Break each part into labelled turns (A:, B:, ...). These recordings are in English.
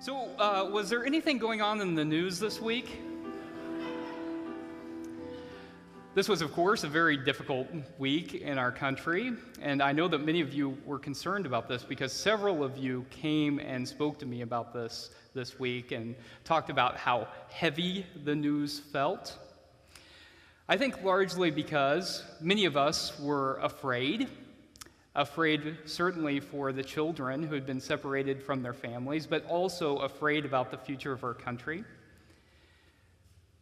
A: So, was there anything going on in the news this week? This was, of course, a very difficult week in our country, and I know that many of you were concerned about this because several of you came and spoke to me about this week and talked about how heavy the news felt. I think largely because many of us were afraid certainly for the children who had been separated from their families, but also afraid about the future of our country.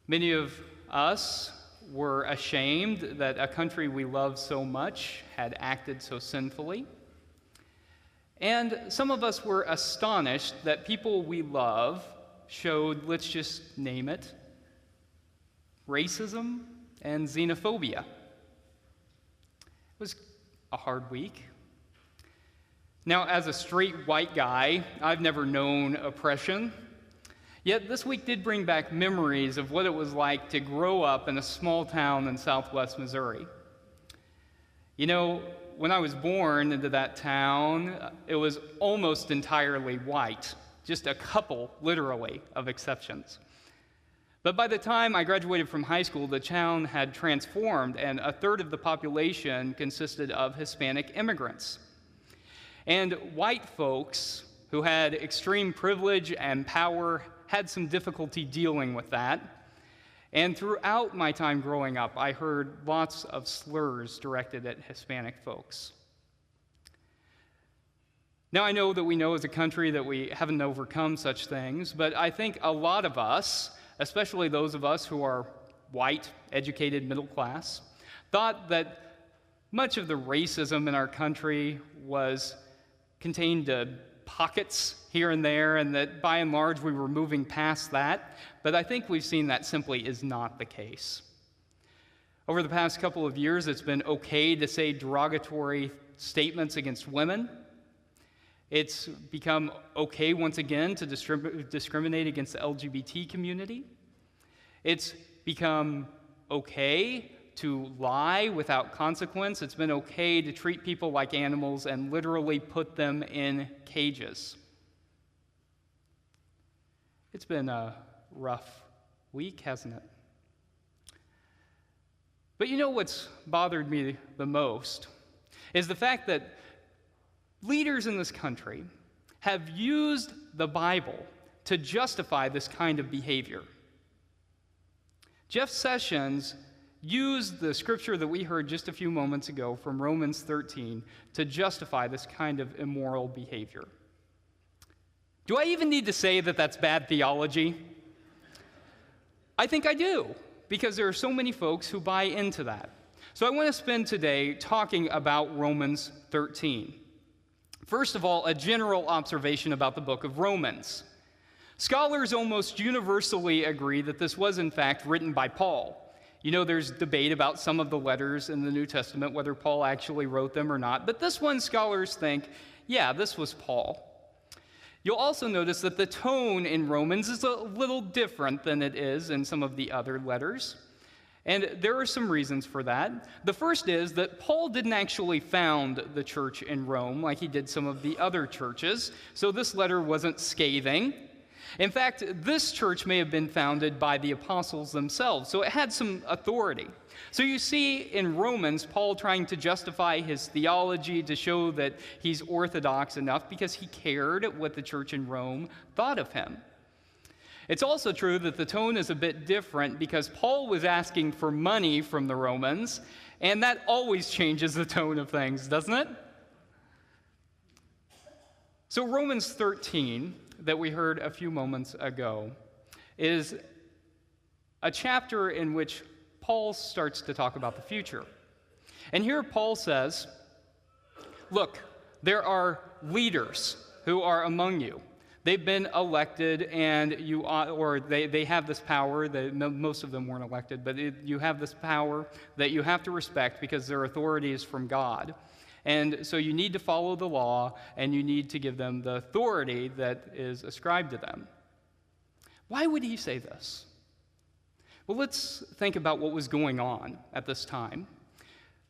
A: Many of us were ashamed that a country we love so much had acted so sinfully. And some of us were astonished that people we love showed, let's just name it, racism and xenophobia. It was a hard week. Now, as a straight white guy, I've never known oppression. Yet this week did bring back memories of what it was like to grow up in a small town in southwest Missouri. You know, when I was born into that town, it was almost entirely white, just a couple, literally, of exceptions. But by the time I graduated from high school, the town had transformed, and a third of the population consisted of Hispanic immigrants. And white folks who had extreme privilege and power had some difficulty dealing with that. And throughout my time growing up, I heard lots of slurs directed at Hispanic folks. Now, I know that we know as a country that we haven't overcome such things, but I think a lot of us, especially those of us who are white, educated, middle class, thought that much of the racism in our country was contained to pockets here and there, and that by and large we were moving past that. But I think we've seen that simply is not the case. Over the past couple of years, it's been okay to say derogatory statements against women. It's become okay once again to discriminate against the LGBT community. It's become okay to lie without consequence. It's been okay to treat people like animals and literally put them in cages. It's been a rough week, hasn't it? But you know what's bothered me the most is the fact that leaders in this country have used the Bible to justify this kind of behavior. Jeff Sessions used the scripture that we heard just a few moments ago from Romans 13 to justify this kind of immoral behavior. Do I even need to say that that's bad theology? I think I do, because there are so many folks who buy into that. So I want to spend today talking about Romans 13. First of all, a general observation about the book of Romans. Scholars almost universally agree that this was in fact written by Paul. You know, there's debate about some of the letters in the New Testament, whether Paul actually wrote them or not, but this one scholars think, yeah, this was Paul. You'll also notice that the tone in Romans is a little different than it is in some of the other letters, and there are some reasons for that. The first is that Paul didn't actually found the church in Rome like he did some of the other churches, so this letter wasn't scathing. In fact, this church may have been founded by the apostles themselves, so it had some authority. So you see in Romans, Paul trying to justify his theology to show that he's orthodox enough because he cared what the church in Rome thought of him. It's also true that the tone is a bit different because Paul was asking for money from the Romans, and that always changes the tone of things, doesn't it? So Romans 13, that we heard a few moments ago, is a chapter in which Paul starts to talk about the future. And here Paul says, look, there are leaders who are among you. They've been elected, and they have this power. Most of them weren't elected, but you have this power that you have to respect because their authority is from God. And so you need to follow the law, and you need to give them the authority that is ascribed to them. Why would he say this? Well, let's think about what was going on at this time.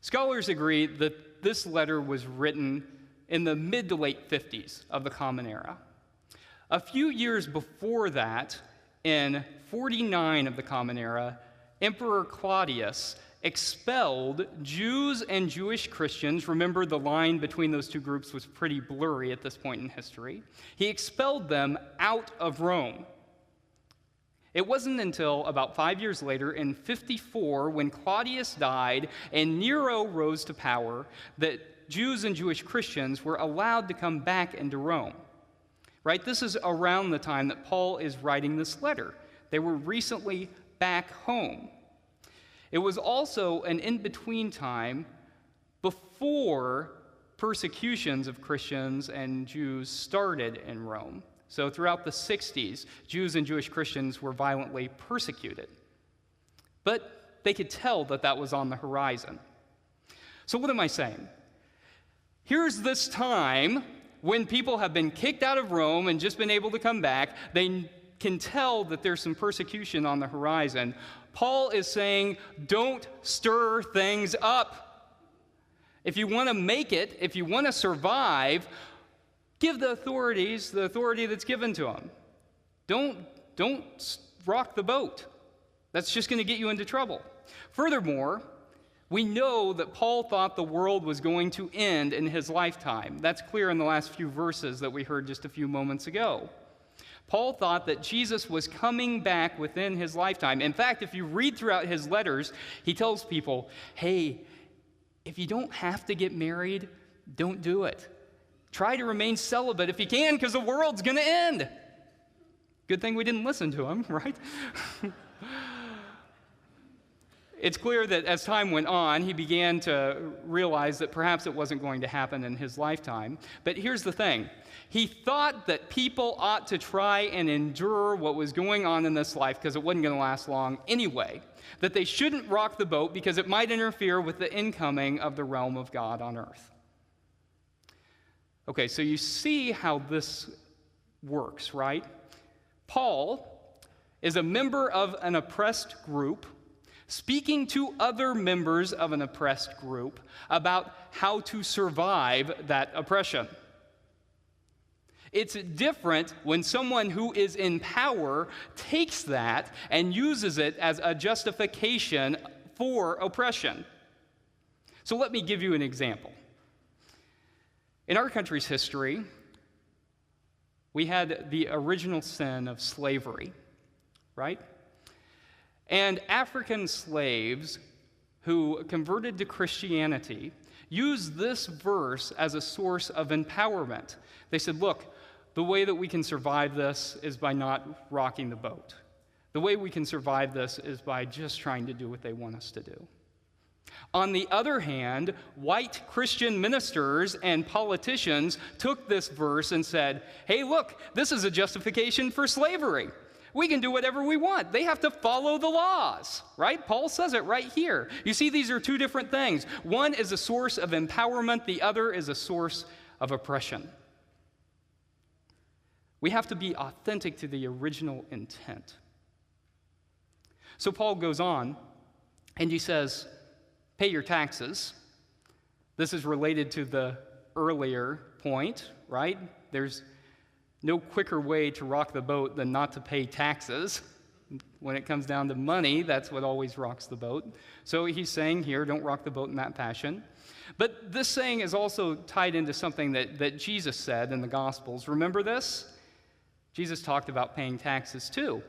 A: Scholars agree that this letter was written in the mid to late 50s of the Common Era. A few years before that, in 49 of the Common Era, Emperor Claudius expelled Jews and Jewish Christians. Remember, the line between those two groups was pretty blurry at this point in history. He expelled them out of Rome. It wasn't until about 5 years later, in 54, when Claudius died and Nero rose to power, that Jews and Jewish Christians were allowed to come back into Rome. Right? This is around the time that Paul is writing this letter. They were recently back home. It was also an in-between time before persecutions of Christians and Jews started in Rome. So throughout the 60s, Jews and Jewish Christians were violently persecuted. But they could tell that that was on the horizon. So what am I saying? Here's this time when people have been kicked out of Rome and just been able to come back. They can tell that there's some persecution on the horizon. Paul is saying, don't stir things up. If you want to make it, if you want to survive, give the authorities the authority that's given to them. Don't rock the boat. That's just going to get you into trouble. Furthermore, we know that Paul thought the world was going to end in his lifetime. That's clear in the last few verses that we heard just a few moments ago. Paul thought that Jesus was coming back within his lifetime. In fact, if you read throughout his letters, he tells people, hey, if you don't have to get married, don't do it. Try to remain celibate if you can, because the world's going to end. Good thing we didn't listen to him, right? It's clear that as time went on, he began to realize that perhaps it wasn't going to happen in his lifetime. But here's the thing. He thought that people ought to try and endure what was going on in this life because it wasn't going to last long anyway. That they shouldn't rock the boat because it might interfere with the incoming of the realm of God on earth. Okay, so you see how this works, right? Paul is a member of an oppressed group speaking to other members of an oppressed group about how to survive that oppression. It's different when someone who is in power takes that and uses it as a justification for oppression. So let me give you an example. In our country's history, we had the original sin of slavery, right? And African slaves who converted to Christianity used this verse as a source of empowerment. They said, look, the way that we can survive this is by not rocking the boat. The way we can survive this is by just trying to do what they want us to do. On the other hand, white Christian ministers and politicians took this verse and said, hey, look, this is a justification for slavery. We can do whatever we want. They have to follow the laws, right? Paul says it right here. You see, these are two different things. One is a source of empowerment. The other is a source of oppression. We have to be authentic to the original intent. So Paul goes on, and he says, pay your taxes. This is related to the earlier point, right? There's no quicker way to rock the boat than not to pay taxes. When it comes down to money, that's what always rocks the boat. So he's saying here, don't rock the boat in that fashion. But this saying is also tied into something that Jesus said in the Gospels. Remember this? Jesus talked about paying taxes too.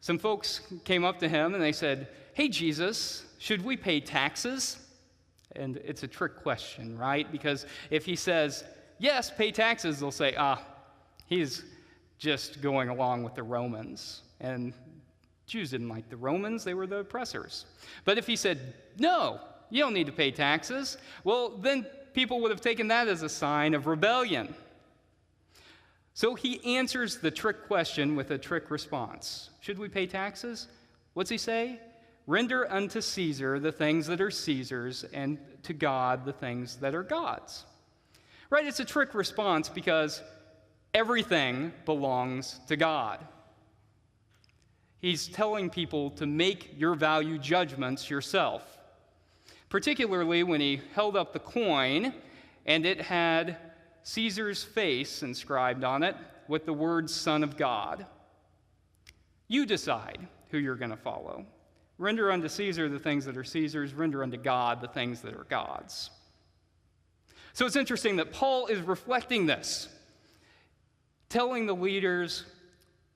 A: Some folks came up to him and they said, hey, Jesus, should we pay taxes? And it's a trick question, right? Because if he says, yes, pay taxes, they'll say, he's just going along with the Romans. And Jews didn't like the Romans, they were the oppressors. But if he said, no, you don't need to pay taxes, well, then people would have taken that as a sign of rebellion. So he answers the trick question with a trick response. Should we pay taxes? What's he say? Render unto Caesar the things that are Caesar's, and to God the things that are God's. Right? It's a trick response because everything belongs to God. He's telling people to make your value judgments yourself. Particularly when he held up the coin and it had Caesar's face inscribed on it with the words Son of God. You decide who you're going to follow. Render unto Caesar the things that are Caesar's, render unto God the things that are God's. So it's interesting that Paul is reflecting this, telling the leaders,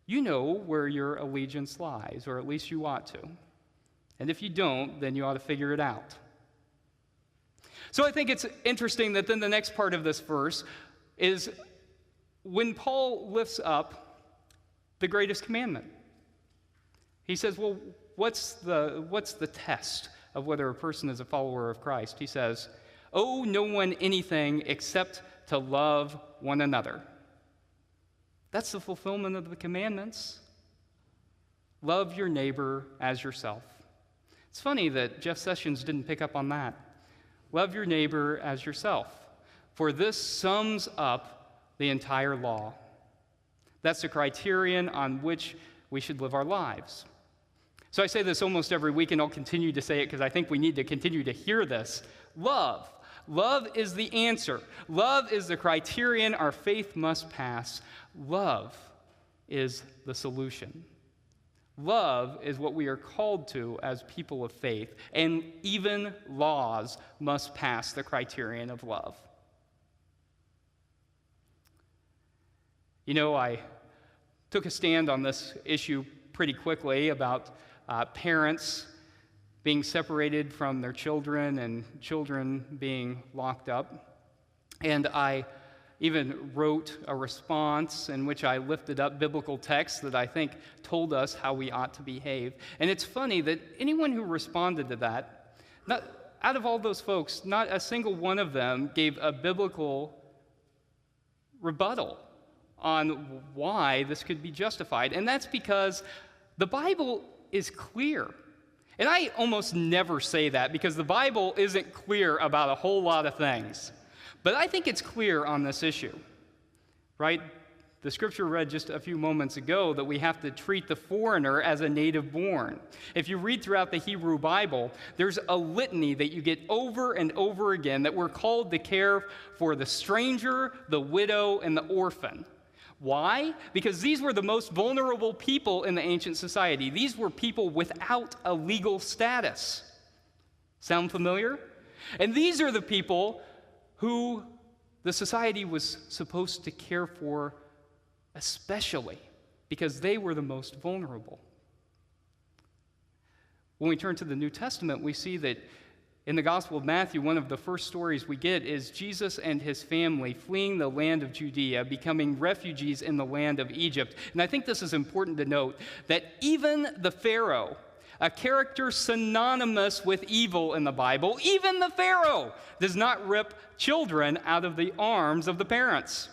A: you know where your allegiance lies, or at least you ought to. And if you don't, then you ought to figure it out. So I think it's interesting that then the next part of this verse is when Paul lifts up the greatest commandment. He says, well, what's the test of whether a person is a follower of Christ? He says, owe no one anything except to love one another. That's the fulfillment of the commandments. Love your neighbor as yourself. It's funny that Jeff Sessions didn't pick up on that. Love your neighbor as yourself, for this sums up the entire law. That's the criterion on which we should live our lives. So I say this almost every week, and I'll continue to say it because I think we need to continue to hear this. Love. Love is the answer. Love is the criterion our faith must pass. Love is the solution. Love is what we are called to as people of faith, and even laws must pass the criterion of love. You know, I took a stand on this issue pretty quickly about parents being separated from their children and children being locked up. And I even wrote a response in which I lifted up biblical texts that I think told us how we ought to behave. And it's funny that anyone who responded to that, out of all those folks, not a single one of them gave a biblical rebuttal on why this could be justified. And that's because the Bible is clear. And I almost never say that because the Bible isn't clear about a whole lot of things. But I think it's clear on this issue, right? The scripture read just a few moments ago that we have to treat the foreigner as a native born. If you read throughout the Hebrew Bible, there's a litany that you get over and over again that we're called to care for the stranger, the widow, and the orphan. Why? Because these were the most vulnerable people in the ancient society. These were people without a legal status. Sound familiar? And these are the people who the society was supposed to care for especially because they were the most vulnerable. When we turn to the New Testament, we see that in the Gospel of Matthew, one of the first stories we get is Jesus and his family fleeing the land of Judea, becoming refugees in the land of Egypt. And I think this is important to note that even the Pharaoh, a character synonymous with evil in the Bible, even the Pharaoh does not rip children out of the arms of the parents.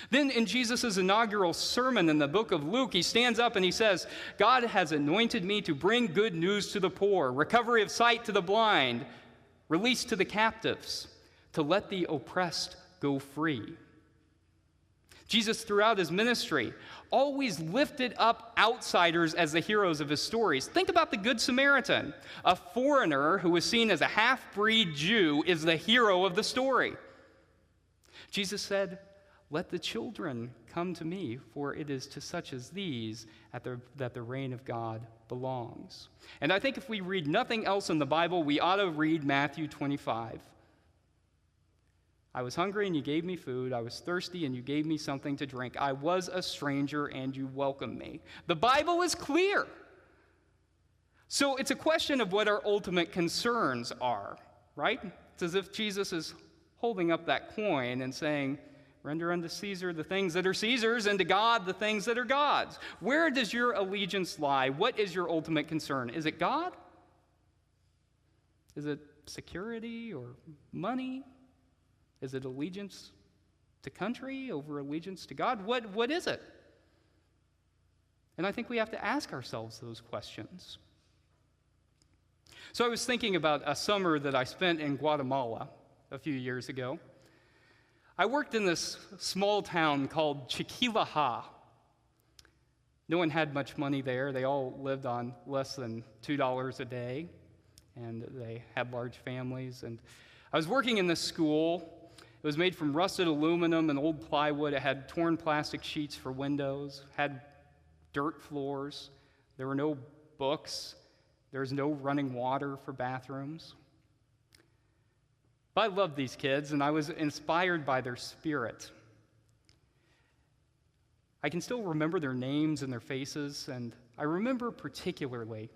A: Then in Jesus' inaugural sermon in the book of Luke, he stands up and he says, God has anointed me to bring good news to the poor, recovery of sight to the blind, release to the captives, to let the oppressed go free. Jesus, throughout his ministry, always lifted up outsiders as the heroes of his stories. Think about the Good Samaritan. A foreigner who was seen as a half-breed Jew is the hero of the story. Jesus said, let the children come to me, for it is to such as these that the reign of God belongs. And I think if we read nothing else in the Bible, we ought to read Matthew 25. I was hungry and you gave me food. I was thirsty and you gave me something to drink. I was a stranger and you welcomed me. The Bible is clear. So it's a question of what our ultimate concerns are, right? It's as if Jesus is holding up that coin and saying, render unto Caesar the things that are Caesar's, and to God the things that are God's. Where does your allegiance lie? What is your ultimate concern? Is it God? Is it security or money? Is it allegiance to country over allegiance to God? What is it? And I think we have to ask ourselves those questions. So I was thinking about a summer that I spent in Guatemala a few years ago. I worked in this small town called Chiquilaja. No one had much money there. They all lived on less than $2 a day, and they had large families. And I was working in this school, It was made from rusted aluminum and old plywood. It had torn plastic sheets for windows, had dirt floors. There were no books. There was no running water for bathrooms. But I loved these kids, and I was inspired by their spirit. I can still remember their names and their faces, and I remember particularly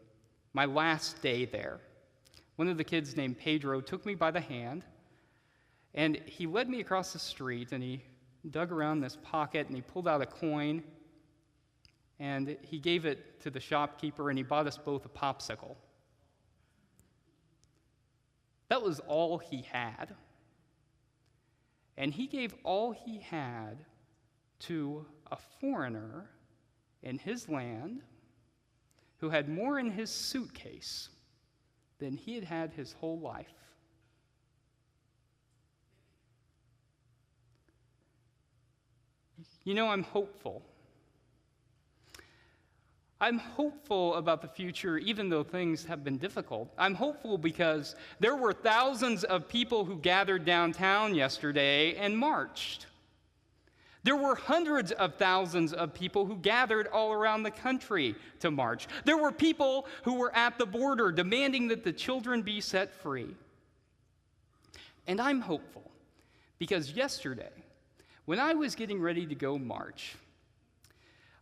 A: my last day there. One of the kids named Pedro took me by the hand, and he led me across the street, and he dug around this pocket, and he pulled out a coin, and he gave it to the shopkeeper, and he bought us both a popsicle. That was all he had. And he gave all he had to a foreigner in his land who had more in his suitcase than he had had his whole life. You know, I'm hopeful. I'm hopeful about the future, even though things have been difficult. I'm hopeful because there were thousands of people who gathered downtown yesterday and marched. There were hundreds of thousands of people who gathered all around the country to march. There were people who were at the border demanding that the children be set free. And I'm hopeful because yesterday, when I was getting ready to go march,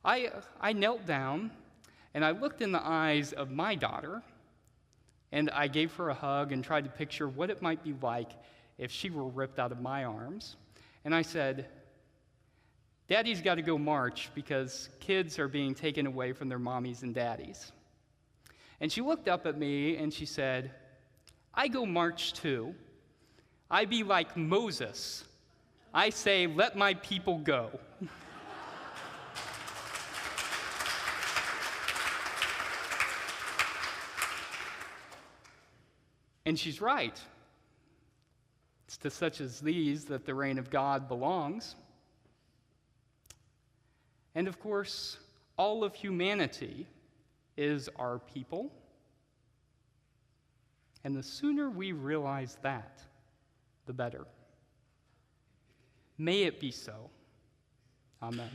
A: I knelt down and I looked in the eyes of my daughter, and I gave her a hug and tried to picture what it might be like if she were ripped out of my arms. And I said, Daddy's got to go march because kids are being taken away from their mommies and daddies. And she looked up at me and she said, I go march too. I be like Moses. I say, let my people go. And she's right. It's to such as these that the reign of God belongs. And of course, all of humanity is our people. And the sooner we realize that, the better. May it be so. Amen.